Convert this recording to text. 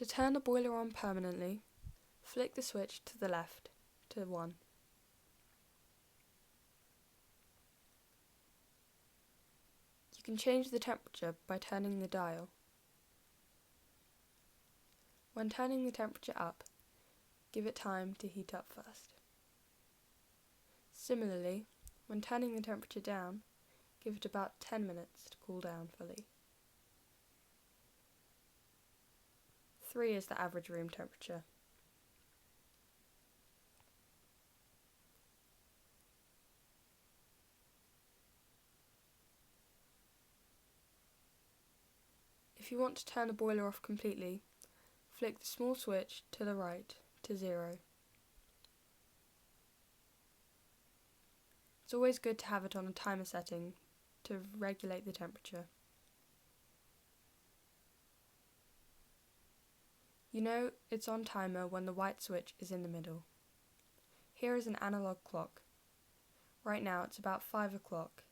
To turn the boiler on permanently, flick the switch to the left to 1. You can change the temperature by turning the dial. When turning the temperature up, give it time to heat up first. Similarly, when turning the temperature down, give it about 10 minutes to cool down fully. 3 is the average room temperature. If you want to turn the boiler off completely, flick the small switch to the right to 0. It's always good to have it on a timer setting to regulate the temperature. You know it's on timer when the white switch is in the middle. Here is an analog clock. Right now it's about 5 o'clock